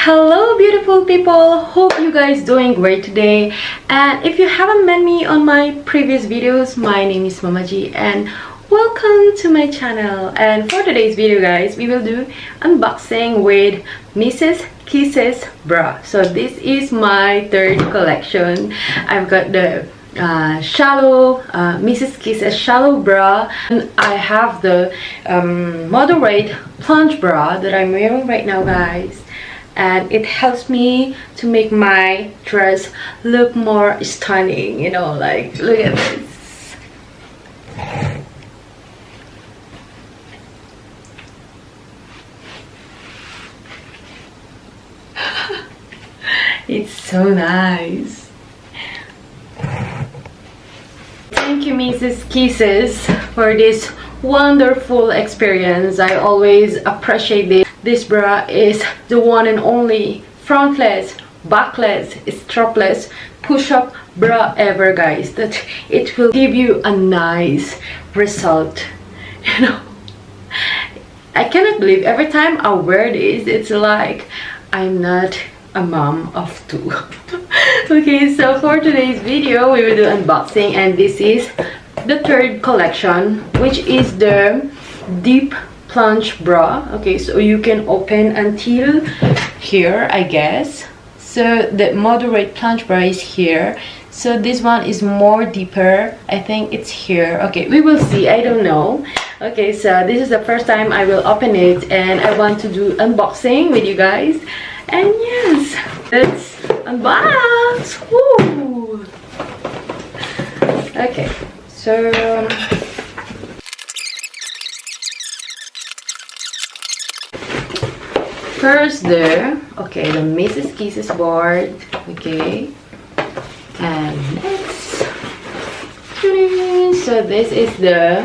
Hello beautiful people, hope you guys doing great today. And if you haven't met me on my previous videos, my name is MamaG and welcome to my channel. And for today's video guys, we will do unboxing with MissesKisses bra. So this is my third collection. I've got the shallow MissesKisses shallow bra, and I have the moderate plunge bra that I'm wearing right now guys, and it helps me to make my dress look more stunning, you know, like look at this. It's so nice. Thank you MissesKisses for this wonderful experience. I always appreciate this. This bra is the one and only frontless, backless, strapless push-up bra ever guys, that it will give you a nice result. You know, I cannot believe every time I wear this, it's like I'm not a mom of two. Okay, so for today's video we will do unboxing, and this is the third collection, which is the deep plunge bra. Okay, so you can open until here, I guess. So the moderate plunge bra is here, so this one is more deeper. I think it's here. Okay, we will see, I don't know. Okay, so this is the first time I will open it and I want to do unboxing with you guys. And yes, let's unbox. Woo! Okay, so first the MissesKisses board. Okay, and next, so this is the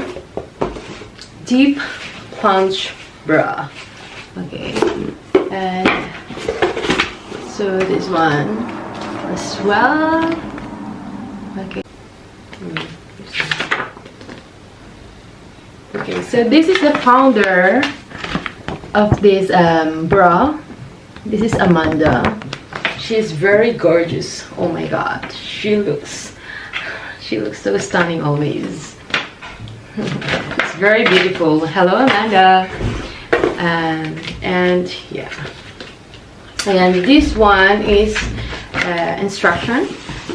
deep plunge bra. Okay, and so this one as well. Okay. Okay, so this is the founder of this bra. This is Amanda. She's very gorgeous. Oh my god, she looks so stunning always. It's very beautiful. Hello Amanda. And yeah, and this one is instruction,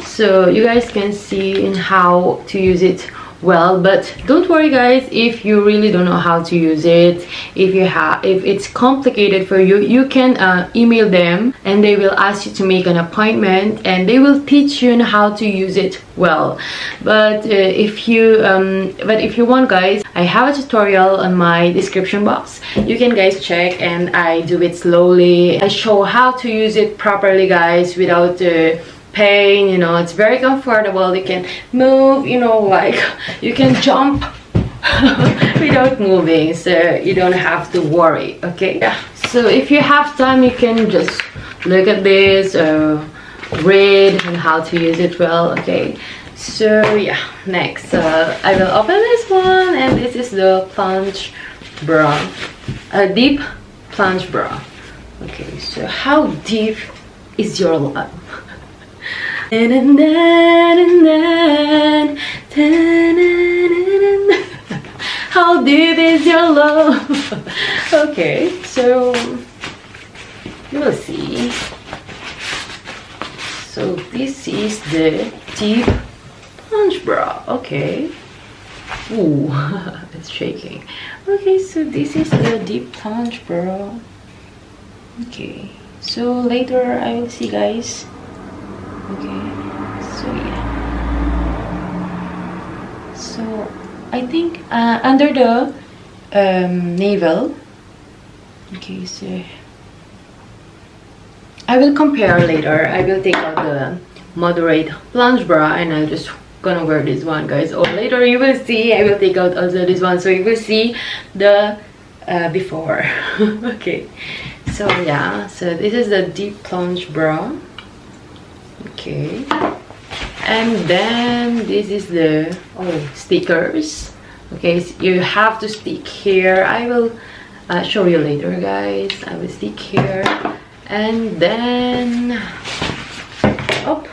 so you guys can see in how to use it well. But don't worry guys, if you really don't know how to use it, if it's complicated for you, you can email them and they will ask you to make an appointment and they will teach you how to use it well. But if you want guys, I have a tutorial on my description box. You can guys check, and I do it slowly. I show how to use it properly guys, without pain. You know, it's very comfortable. You can move, you know, like you can jump without moving, so you don't have to worry. Okay, yeah. So if you have time, you can just look at this or read on how to use it well. Okay, so yeah, next I will open this one, and this is the plunge bra, a deep plunge bra. Okay, so how deep is your love? How deep is your love? Okay, so you will see. So this is the deep plunge bra. Okay. Ooh, it's shaking. Okay, so this is the deep plunge bra. Okay, so later I will see guys. Okay, so yeah, so I think under the navel. Okay, so I will compare later. I will take out the moderate plunge bra and I'm just gonna wear this one guys, or later you will see I will take out also this one, so you will see the before. Okay, so yeah, so this is the deep plunge bra. Okay, and then this is the stickers. Okay, so you have to stick here. I will show you later guys. I will stick here, And then up.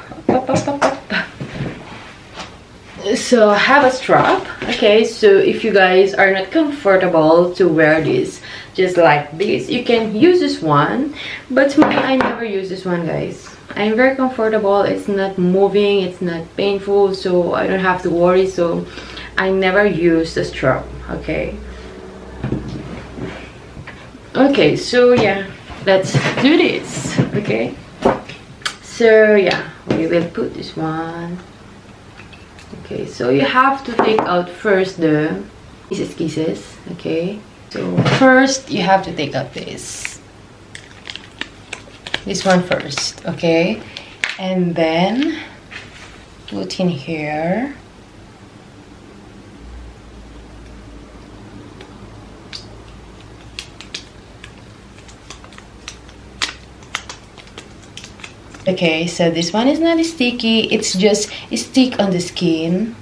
So have a strap. Okay, so if you guys are not comfortable to wear this just like this, you can use this one, but I never use this one, guys. I'm very comfortable. It's not moving, it's not painful, so I don't have to worry. So I never use the strap. Okay, so yeah, let's do this. Okay, so yeah, we will put this one. Okay, so you have to take out first the MissesKisses. Okay, so first you have to take out this one first. Okay, and then put in here. Okay, so this one is not sticky, it's just stick on the skin.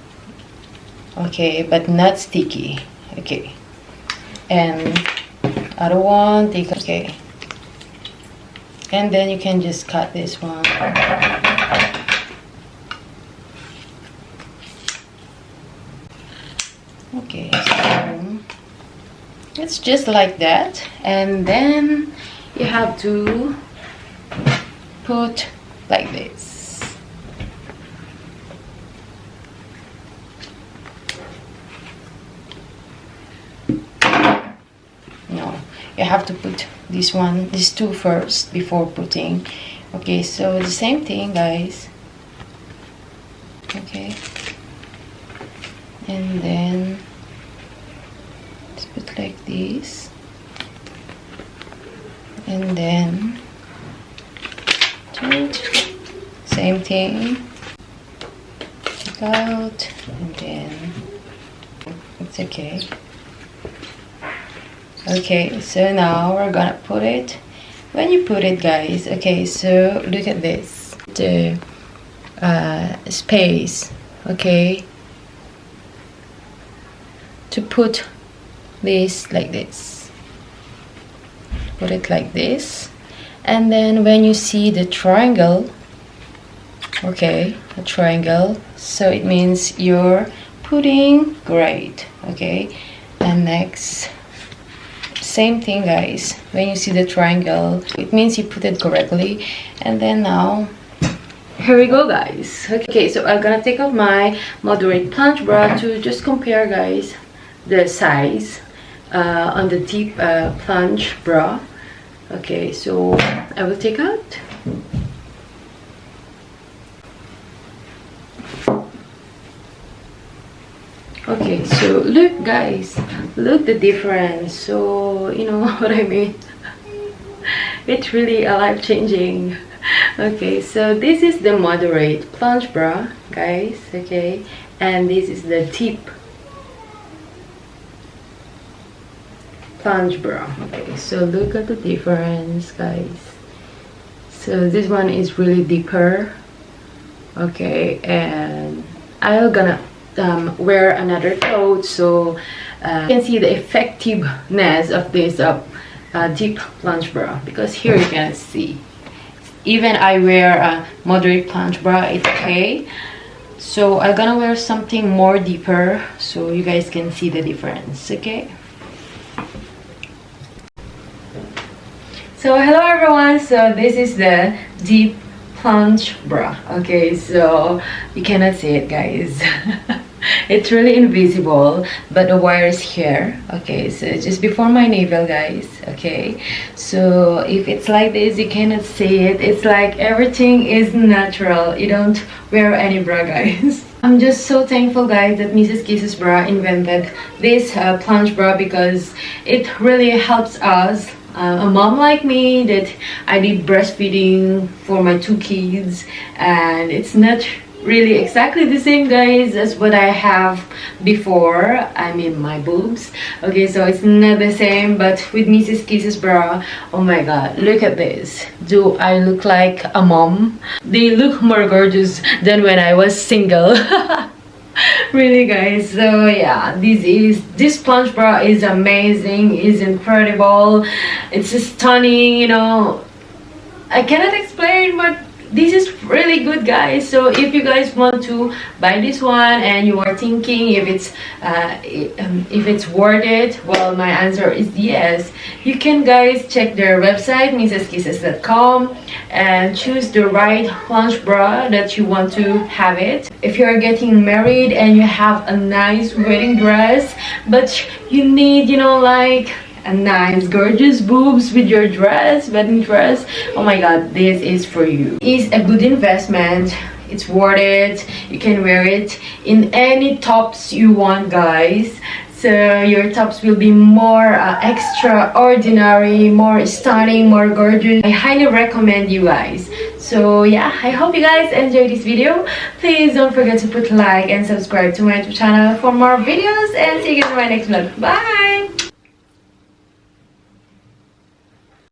Okay, but not sticky. Okay, and other one, take, okay, and then you can just cut this one. Okay, so it's just like that, and then you have to put like this. No, you have to put these two first before putting. Okay, so the same thing, guys. Okay, and then let's put like this, and then same thing, take out, and then it's okay. Okay, so now we're gonna put it. When you put it, guys, okay, so look at this, the space, okay, to put this like this, put it like this. And then when you see the triangle, okay, a triangle, so it means you're putting great. Okay, and next, same thing, guys. When you see the triangle, it means you put it correctly. And then now, here we go, guys. Okay, so I'm gonna take out my moderate plunge bra to just compare, guys, the size on the deep plunge bra. Okay, so I will take out. Okay, so look, guys, look the difference. So you know what I mean. It's really a life-changing. Okay, so this is the moderate plunge bra, guys. Okay, and this is the deep plunge bra. Okay, so look at the difference, guys. So this one is really deeper. Okay, and I'm gonna wear another coat so you can see the effectiveness of this deep plunge bra, because here you can see even I wear a moderate plunge bra, it's okay. So I'm gonna wear something more deeper so you guys can see the difference. Okay, so hello everyone, so this is the deep plunge bra. Okay, so you cannot see it, guys. It's really invisible, but the wire is here. Okay, so just before my navel, guys. Okay, so if it's like this, you cannot see it. It's like everything is natural. You don't wear any bra, guys. I'm just so thankful, guys, that MissesKisses bra invented this plunge bra, because it really helps us, a mom like me that I did breastfeeding for my 2 kids, and it's not really exactly the same, guys, as what I have before. I mean my boobs. Okay, so it's not the same, but with MissesKisses bra, oh my god, look at this. Do I look like a mom? They look more gorgeous than when I was single. Really, guys. So yeah, this plunge bra is amazing, is incredible, it's stunning, you know. I cannot explain, but this is really good, guys. So if you guys want to buy this one and you are thinking if it's worth it, well, my answer is yes. You can, guys, check their website, MissesKisses.com, and choose the right plunge bra that you want to have it. If you're getting married and you have a nice wedding dress, but you need, you know, like a nice gorgeous boobs with your dress, wedding dress, oh my god, this is for you. It's a good investment. It's worth it. You can wear it in any tops you want, guys. So your tops will be more extraordinary, more stunning, more gorgeous. I highly recommend you guys. So yeah, I hope you guys enjoyed this video. Please don't forget to put like and subscribe to my YouTube channel for more videos, and see you guys in my next vlog. Bye.